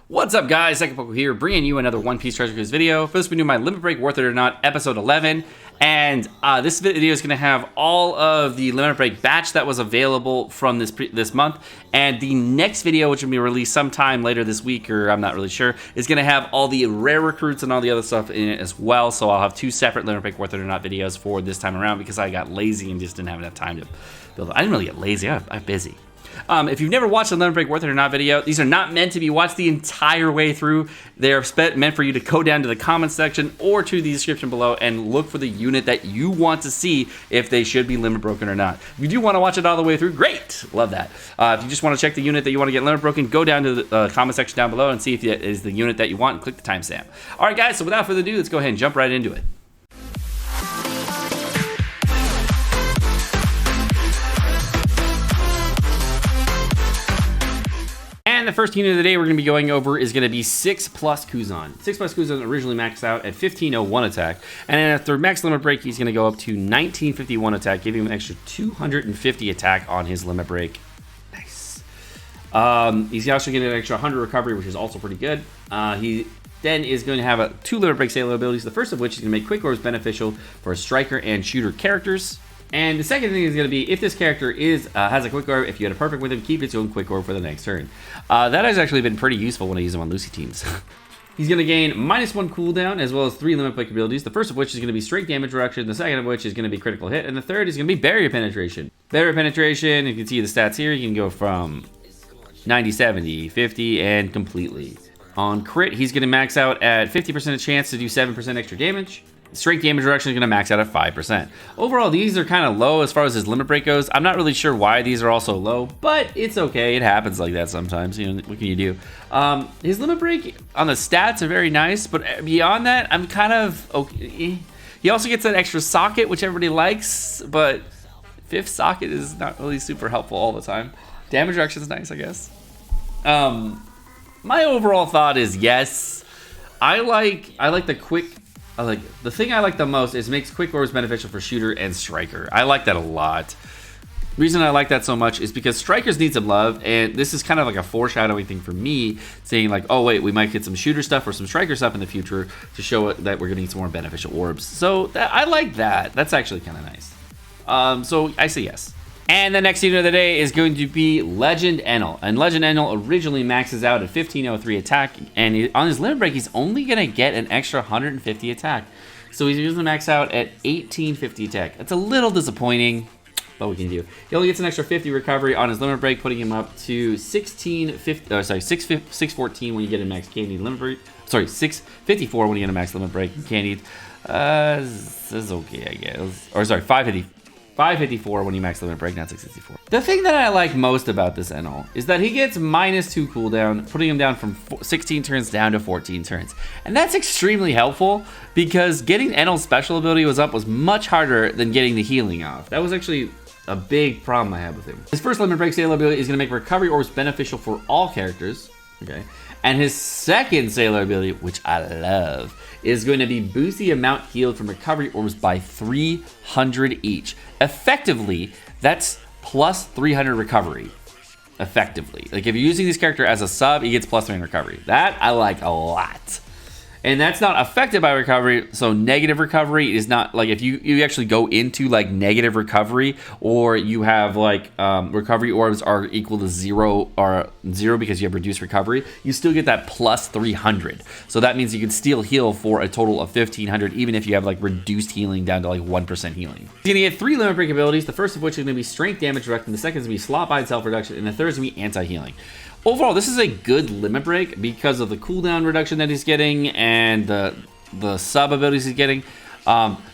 What's up, guys? Sekapoko here, bringing you another One Piece Treasure Cruise video. First, we do my Limit Break Worth It or Not, episode 11. And this video is going to have all of the Limit Break batch that was available from this month. And the next video, which will be released sometime later this week, or I'm not really sure, is going to have all the rare recruits and all the other stuff in it as well. So I'll have two separate Limit Break Worth It or Not videos for this time around because I got lazy and just didn't have enough time to build it. I didn't really get lazy. I'm busy. If you've never watched a Limit Break Worth It or Not video, these are not meant to be watched the entire way through. They're meant for you to go down to the comments section or to the description below and look for the unit that you want to see if they should be limit broken or not. If you do want to watch it all the way through, great. Love that. If you just want to check the unit that you want to get limit broken, go down to the comment section down below and see if it is the unit that you want and click the timestamp. All right, guys, so without further ado, let's go ahead and jump right into it. And the first unit of the day we're going to be going over is going to be 6 plus Kuzan. 6 plus Kuzan originally maxed out at 1501 attack, and then after max limit break, he's going to go up to 1951 attack, giving him an extra 250 attack on his limit break. Nice. He's also getting an extra 100 recovery, which is also pretty good. He then is going to have two limit break sale abilities, the first of which is going to make quick orbs beneficial for striker and shooter characters. And the second thing is going to be, if this character has a quick orb, if you had a perfect with him, keep its own quick orb for the next turn. That has actually been pretty useful when I use him on Lucy teams. He's going to gain -1 cooldown, as well as 3 limit break abilities, the first of which is going to be straight damage reduction, the second of which is going to be critical hit, and the third is going to be barrier penetration. Barrier penetration, you can see the stats here, you can go from 90, 70, 50, and completely. On crit, he's going to max out at 50% chance to do 7% extra damage. Strength damage reduction is going to max out at 5%. Overall, these are kind of low as far as his limit break goes. I'm not really sure why these are also low, but it's okay. It happens like that sometimes. You know, what can you do? His limit break on the stats are very nice, but beyond that, I'm kind of okay. He also gets that extra socket, which everybody likes, but 5th socket is not really super helpful all the time. Damage reduction is nice, I guess. My overall thought is yes. I like the quick. The thing I like the most is makes quick orbs beneficial for shooter and striker. I like that a lot. The reason I like that so much is because strikers need some love, and this is kind of like a foreshadowing thing for me, saying like, oh wait, we might get some shooter stuff or some striker stuff in the future to show that we're getting some more beneficial orbs. So I like that. That's actually kind of nice. So I say yes. And the next unit of the day is going to be Legend Enel. And Legend Enel originally maxes out at 1503 attack, and on his limit break, he's only going to get an extra 150 attack. So he's usually max out at 1850 attack. That's a little disappointing, but we can do. He only gets an extra 50 recovery on his limit break, putting him up to 614 when you get a max candied limit break. Sorry, 654 when you get a max limit break candied. This is okay, I guess. Or sorry, 554 when you max limit break, not 664. The thing that I like most about this Enel is that he gets -2 cooldown, putting him down from 16 turns down to 14 turns. And that's extremely helpful because getting Enel's special ability was much harder than getting the healing off. That was actually a big problem I had with him. His first limit break sale ability is going to make recovery orbs beneficial for all characters. Okay. And his second sailor ability, which I love, is going to be boost the amount healed from recovery orbs by 300 each. Effectively, that's plus 300 recovery. Effectively. Like if you're using this character as a sub, he gets plus 300 recovery. That I like a lot. And that's not affected by recovery, so negative recovery is not, like if you actually go into like negative recovery, or you have like recovery orbs are equal to 0 or 0 because you have reduced recovery, you still get that plus 300. So that means you can still heal for a total of 1500, even if you have like reduced healing down to like 1% healing. He's gonna get 3 limit break abilities, the first of which is gonna be strength damage reduction, the second is gonna be slot by itself reduction, and the third is gonna be anti-healing. Overall, this is a good limit break because of the cooldown reduction that he's getting and the sub abilities he's getting.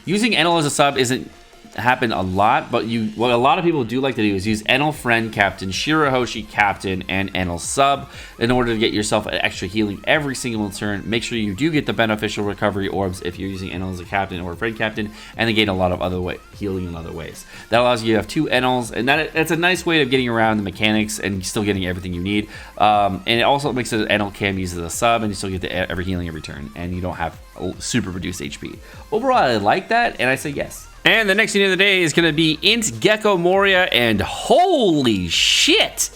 Using Enel as a sub isn't happen a lot, but what a lot of people do like to do is use Enel friend captain, Shirahoshi captain, and Enel sub in order to get yourself an extra healing every single turn. Make sure you do get the beneficial recovery orbs if you're using Enel as a captain or a friend captain, and then gain a lot of other healing in other ways. That allows you to have 2 Enels, and that's a nice way of getting around the mechanics and still getting everything you need. And it also makes it Enel can be used as a sub, and you still get every healing every turn, and you don't have super reduced HP. Overall, I like that, and I say yes. And the next unit of the day is going to be INT Gecko Moria, and holy shit!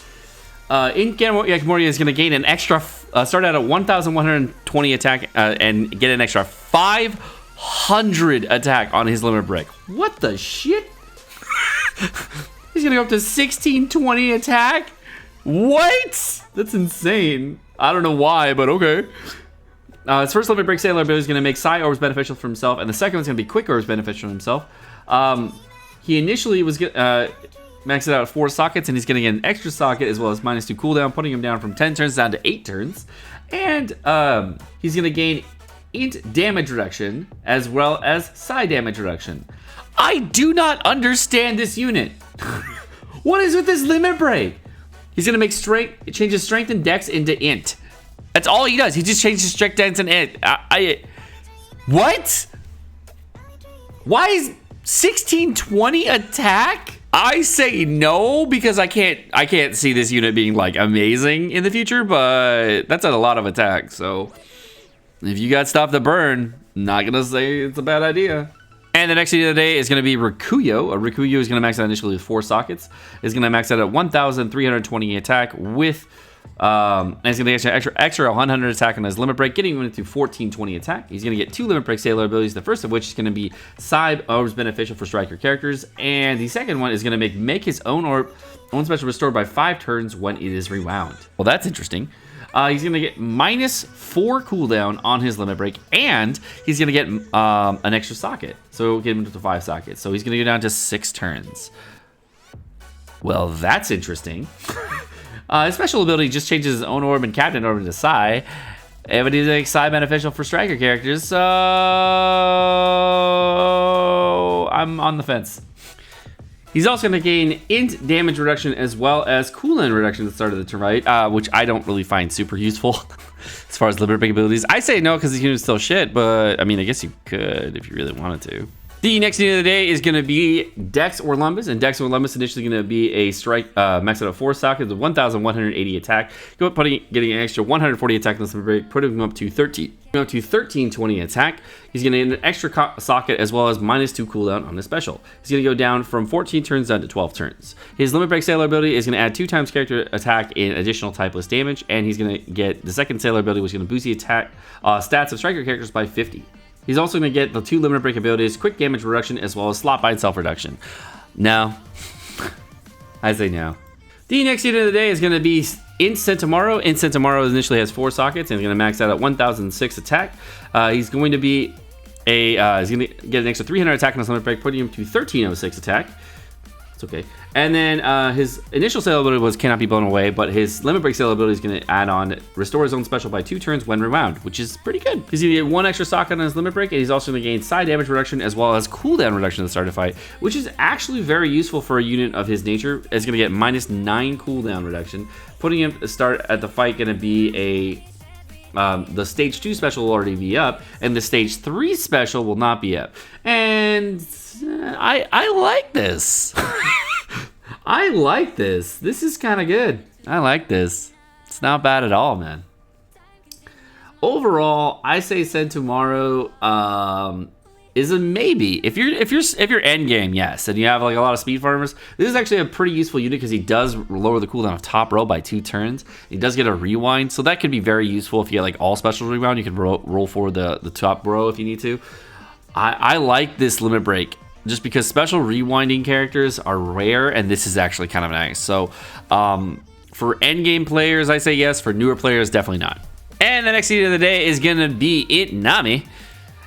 INT Gecko Moria is going to gain an extra start out at 1,120 attack and get an extra 500 attack on his limit break. What the shit? He's gonna go up to 1620 attack? What? That's insane. I don't know why, but okay. His first limit break sailor ability is going to make Psi Orbs beneficial for himself, and the second one's going to be Quick Orbs beneficial for himself. He initially was maxed out at 4 sockets, and he's going to get an extra socket as well as -2 cooldown, putting him down from 10 turns down to 8 turns. And he's going to gain INT damage reduction as well as Psi damage reduction. I do not understand this unit. What is with this limit break? He's going to make changes strength and dex into INT. That's all he does. He just changes strength, dex, and INT. What? Why is 1620 attack? I say no because I can't see this unit being like amazing in the future, but that's a lot of attack. So if you got stuff to burn, not gonna say it's a bad idea. And the next unit of the day is going to be Rakuyo. Rakuyo is going to max out initially with 4 sockets. It's going to max out at 1,320 attack with, and it's going to get extra 100 attack on his limit break, getting him into 1,420 attack. He's going to get 2 limit break sailor abilities, the first of which is going to be Psi Orbs beneficial for striker characters, and the second one is going to make his own special restored by 5 turns when it is rewound. Well, that's interesting. He's going to get -4 cooldown on his limit break, and he's going to get an extra socket. So we'll get him to 5 sockets. So he's going to go down to 6 turns. Well, that's interesting. His special ability just changes his own orb and captain orb into Psi. But he's like Psi beneficial for striker characters, so I'm on the fence. He's also going to gain INT damage reduction as well as cooldown reduction at the start of the turn, right? Which I don't really find super useful as far as limit break abilities. I say no because the unit's still shit, but I mean, I guess you could if you really wanted to. The next unit of the day is going to be DEX Orlumbus, and DEX Orlumbus initially going to be a strike max out of 4 sockets with 1,180 attack, getting an extra 140 attack on this limit break, putting him up to 1,320 attack. He's going to get an extra socket as well as -2 cooldown on his special. He's going to go down from 14 turns down to 12 turns. His limit break sailor ability is going to add 2 times character attack in additional typeless damage, and he's going to get the second sailor ability, which is going to boost the attack stats of striker characters by 50. He's also going to get the 2 limit break abilities, quick damage reduction, as well as slot bind self reduction. No. I say no. The next unit of the day is going to be INT Sentomaru. INT Sentomaru initially has 4 sockets and is going to max out at 1,006 attack. He's going to be he's going to get an extra 300 attack on his limit break, putting him to 1,306 attack. It's okay. And then his initial sail ability was cannot be blown away, but his limit break sail ability is going to add on restore his own special by 2 turns when rewound, which is pretty good. He's going to get 1 extra socket on his limit break, and he's also going to gain Psi damage reduction as well as cooldown reduction at the start of the fight, which is actually very useful for a unit of his nature. It's going to get -9 cooldown reduction, putting him to start at the fight going to be the stage 2 special will already be up, and the stage 3 special will not be up. And I like this. I like this. This is kind of good. I like this. It's not bad at all, man. Overall, I say Sentomaru is a maybe. If you're end game, yes, and you have like a lot of speed farmers, this is actually a pretty useful unit because he does lower the cooldown of top row by 2 turns. He does get a rewind, so that could be very useful if you get like all special rewind. You can roll forward the top row if you need to. I like this limit break just because special rewinding characters are rare, and this is actually kind of nice. So for end game players, I say yes. For newer players, definitely not. And the next unit of the day is going to be INT Nami.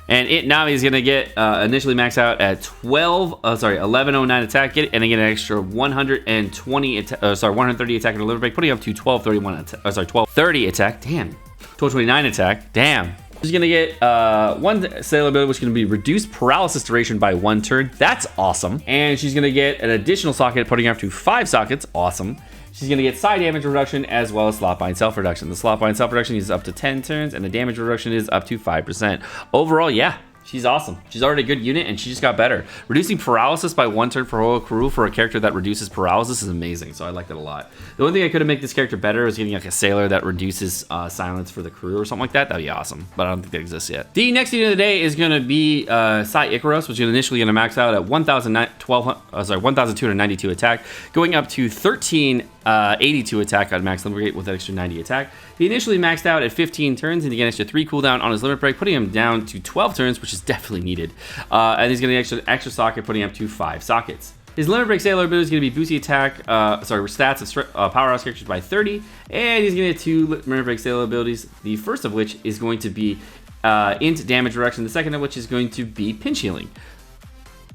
And INT Nami is going to get initially max out at 1109 attack, and then get an extra 130 attack in the limit break, putting up to 1230 attack. Damn. 1229 attack. Damn. She's going to get 1 sailor ability, which is going to be reduced paralysis duration by 1 turn. That's awesome. And she's going to get an additional socket, putting her up to 5 sockets. Awesome. She's going to get Psi damage reduction as well as slot bind self reduction. The slot bind self reduction is up to 10 turns, and the damage reduction is up to 5%. Overall, yeah, she's awesome. She's already a good unit, and she just got better. Reducing paralysis by 1 turn for whole crew for a character that reduces paralysis is amazing, so I like that a lot. The only thing I could have made this character better is getting like a sailor that reduces silence for the crew or something like that. That'd be awesome, but I don't think that exists yet. The next unit of the day is going to be PSY Ikaros, which is initially going to max out at 1,292 attack, going up to 1,300 82 attack on max limit break with an extra 90 attack. He initially maxed out at 15 turns, and he got an extra 3 cooldown on his limit break, putting him down to 12 turns, which is definitely needed. And he's going to get an extra socket, putting him up to 5 sockets. His limit break sailor ability is going to be boosty attack, stats of powerhouse characters by 30, and he's going to get 2 limit break sailor abilities. The first of which is going to be INT damage reduction. The second of which is going to be pinch healing.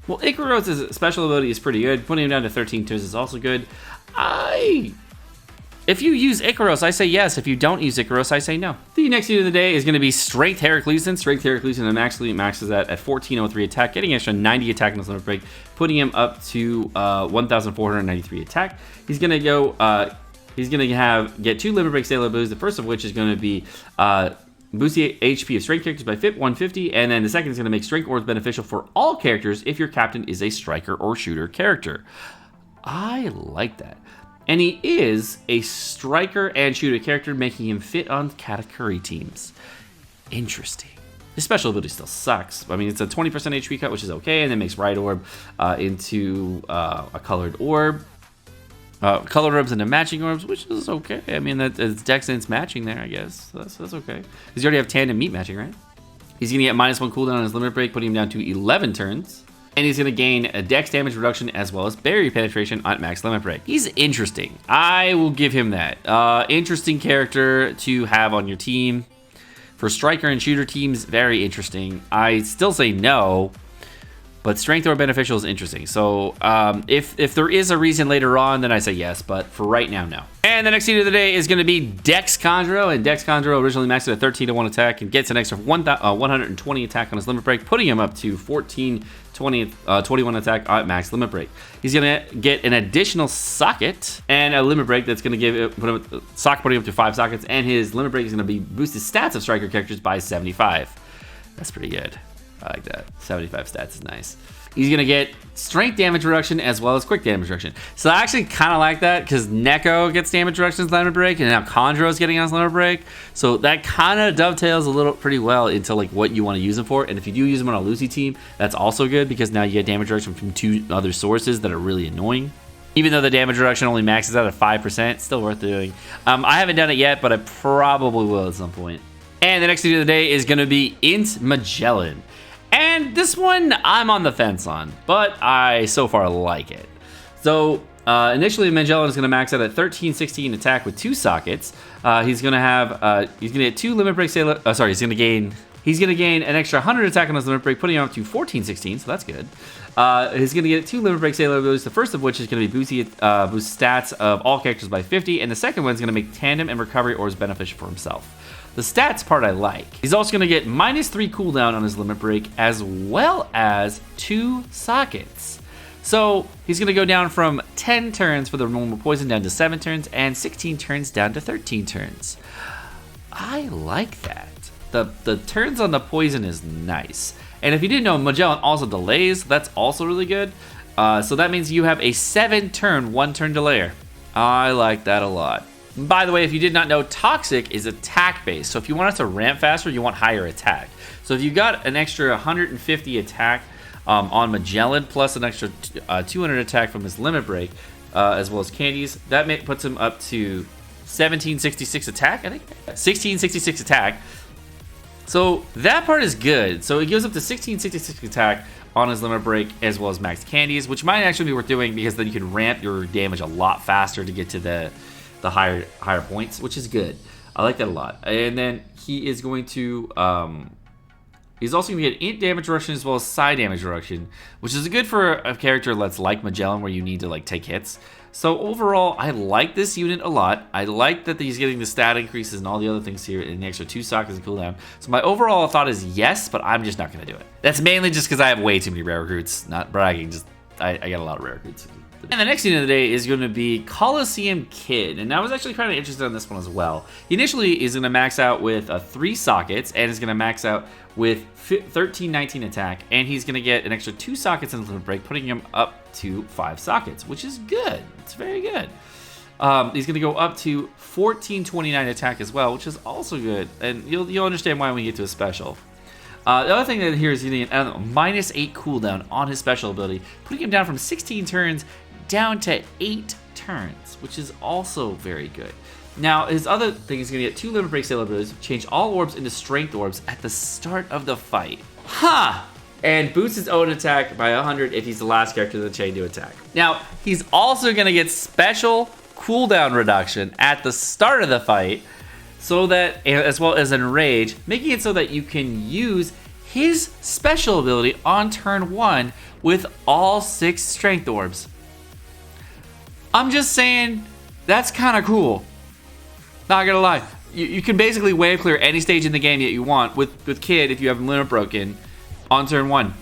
Well, Ikaros' special ability is pretty good. Putting him down to 13 turns is also good. If you use Ikaros, I say yes. If you don't use Ikaros, I say no. The next unit of the day is going to be Strength Heracles'n. Strength Heracles'n actually maxes that at 1403 attack, getting an extra 90 attack in his limit break, putting him up to 1493 attack. He's going to go. He's going to get 2 limit break sailor abilities. The first of which is going to be boost the HP of strength characters by 150, and then the second is going to make strength orbs beneficial for all characters if your captain is a striker or shooter character. I like that. And he is a striker and shooter character, making him fit on Katakuri teams. Interesting. His special ability still sucks. I mean, it's a 20% HP cut, which is okay, and then makes Right Orb into a colored orb. Colored orbs into matching orbs, which is okay. I mean, it's Dex and it's matching there, I guess. So that's okay. Because you already have tandem meat matching, right? He's going to get -1 cooldown on his limit break, putting him down to 11 turns. And he's going to gain a dex damage reduction as well as barrier penetration on max limit break. He's interesting. I will give him that. Interesting character to have on your team. For striker and shooter teams, very interesting. I still say no, but strength or beneficial is interesting. So if there is a reason later on, then I say yes, but for right now, no. And the next unit of the day is going to be DEX Kanjuro, and DEX Kanjuro originally maxed at 13-1 attack and gets an extra 120 attack on his limit break, putting him up to 21 attack at max limit break. He's going to get an additional socket and a limit break that's going to putting him up to 5 sockets, and his limit break is going to be boost his stats of striker characters by 75. That's pretty good. I like that. 75 stats is nice. He's going to get strength damage reduction as well as quick damage reduction. So I actually kind of like that because Neko gets damage reduction on his limit break, and now Kanjuro is getting on his limit break. So that kind of dovetails pretty well into like what you want to use him for. And if you do use him on a Lucy team, that's also good because now you get damage reduction from 2 other sources that are really annoying. Even though the damage reduction only maxes out at 5%, still worth doing. I haven't done it yet, but I probably will at some point. And the next video of the day is going to be INT Magellan. And this one, I'm on the fence on, but I so far like it. So initially, Magellan is going to max out at 1316 attack with 2 sockets. He's going to get 2 limit break sailor. He's going to gain an extra 100 attack on his limit break, putting him up to 1416. So that's good. He's going to get 2 limit break sailor abilities. The first of which is going to be boost stats of all characters by 50, and the second one is going to make tandem and recovery orbs beneficial for himself. The stats part I like. He's also going to get -3 cooldown on his limit break as well as 2 sockets. So he's going to go down from 10 turns for the normal poison down to 7 turns and 16 turns down to 13 turns. I like that. The turns on the poison is nice. And if you didn't know, Magellan also delays. That's also really good. So that means you have a 7-turn, 1-turn delayer. I like that a lot. By the way, if you did not know, Toxic is attack-based. So if you want it to ramp faster, you want higher attack. So if you got an extra 150 attack on Magellan, plus an extra 200 attack from his limit break, as well as candies, that puts him up to 1766 attack, I think? 1666 attack. So that part is good. So it gives up to 1666 attack on his limit break, as well as max candies, which might actually be worth doing because then you can ramp your damage a lot faster to get to the higher points, which is good. I like that a lot. And then he is going to he's also going to get int damage reduction as well as side damage reduction, which is good for a character that's like Magellan where you need to like take hits. So overall, I like this unit a lot. I like that he's getting the stat increases and all the other things here, and the extra 2 sockets and cooldown. So my overall thought is yes, but I'm just not going to do it. That's mainly just because I have way too many rare recruits. Not bragging, just I got a lot of rare recruits. And the next unit of the day is going to be Colosseum Kid, and I was actually kind of interested in this one as well. He initially is going to max out with 3 sockets, and is going to max out with 1319 attack, and he's going to get an extra 2 sockets in the limit break, putting him up to 5 sockets, which is good. It's very good. He's going to go up to 1429 attack as well, which is also good, and you'll understand why when we get to a special. The other thing that here is getting a -8 cooldown on his special ability, putting him down from 16 turns down to 8 turns, which is also very good. Now, his other thing is going to get 2 limit break sale abilities, change all orbs into strength orbs at the start of the fight. Ha! And boosts his own attack by 100 if he's the last character in the chain to attack. Now, he's also going to get special cooldown reduction at the start of the fight, so that, as well as Enrage, making it so that you can use his special ability on turn 1 with all 6 strength orbs. I'm just saying, that's kind of cool. Not gonna lie. You can basically wave clear any stage in the game that you want with Kid if you have Limit Broken on turn 1.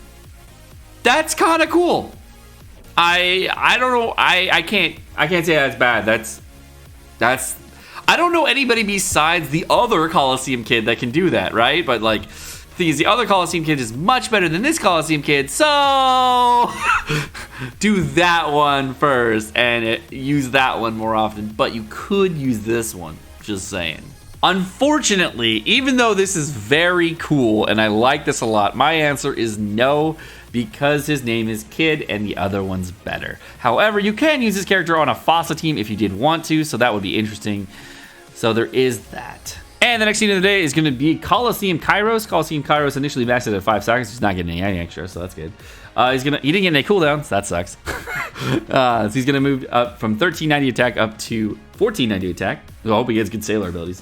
That's kind of cool. I don't know. I can't say that's bad. That's I don't know anybody besides the other Colosseum Kid that can do that, right? But like, the other Colosseum Kid is much better than this Colosseum Kid, so do that one first and use that one more often. But you could use this one. Just saying. Unfortunately, even though this is very cool and I like this a lot, my answer is no, because his name is Kid and the other one's better. However, you can use this character on a FOSSA team if you did want to, so that would be interesting. So there is that. And the next scene of the day is going to be Colosseum Kyros. Colosseum Kyros initially maxed it at 5 seconds. He's not getting any extra, so that's good. He didn't get any cooldowns. That sucks. So he's going to move up from 1390 attack up to 1490 attack. I hope he gets good sailor abilities.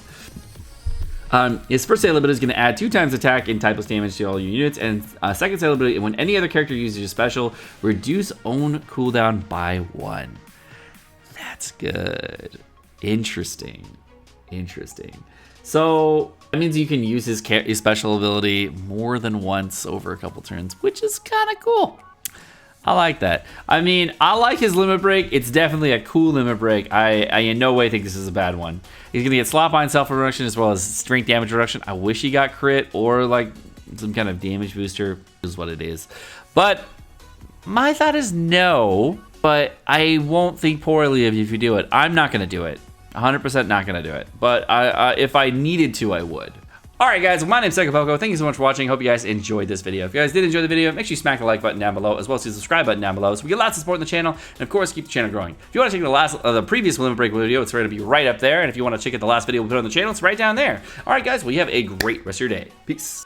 His first sailor ability is going to add 2 times attack and typeless damage to all your units. And second sailor ability, when any other character uses your special, reduce own cooldown by 1. That's good. Interesting. So that means you can use his special ability more than once over a couple turns, which is kind of cool. I like that. I mean, I like his limit break. It's definitely a cool limit break. I in no way think this is a bad one. He's gonna get slot bind self reduction as well as strength damage reduction. I wish he got crit or like some kind of damage booster, is what it is. But my thought is no, but I won't think poorly of you if you do it. I'm not gonna do it. 100% not gonna do it. But if I needed to, I would. Alright guys, well, my name's Sekapoko. Thank you so much for watching. Hope you guys enjoyed this video. If you guys did enjoy the video, make sure you smack the like button down below, as well as the subscribe button down below, so we get lots of support on the channel, and of course, keep the channel growing. If you want to check the previous limit break video, it's going to be right up there, and if you want to check out the last video we put on the channel, it's right down there. Alright guys, well, you have a great rest of your day. Peace.